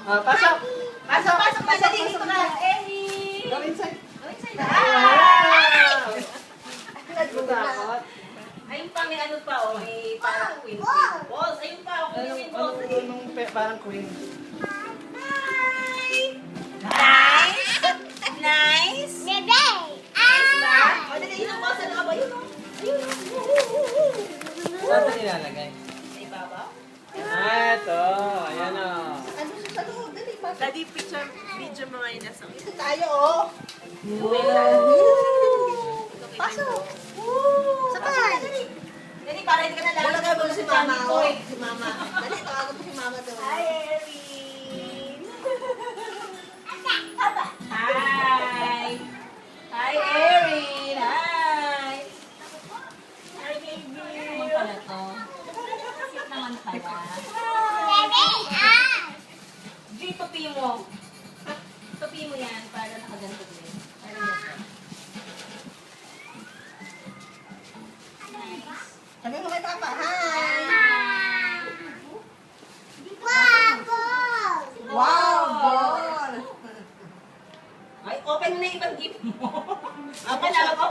Pasok! Pasok, pasok, madali dito ka. Ellie! Go inside. Go inside. Wow! Nagbutakot. Ayun pa, may ano pa, oh. May parang queen balls. Ayun pa, oh. Queen balls. Parang queen. Nice! Nice! Nice ba? Madali yun ang balls. Ano ka ba yun, oh? Ayun, oh. Saan ba nilalagay? Sa ibabaw? Ito. Ayan o. Ano sa loob? Dali, pasok. Daddy, picture, video mo ngayon nasa Ito tayo, oh. Pasok. Sakay. Dali, para hindi ka na lalagay si mama. Si mama. Dali, tawagan mo si mama doon. Hi, Erin. Hi. Hi, Erin. Hi. Hi, baby. Naman pala to. Cute naman pala. G, tupi mo. Tupi mo yan para nakaganto din. Para yan. Sabi mo kay Papa, hi! Wow, ball! Ay, open na yung ibang gift mo. Open na,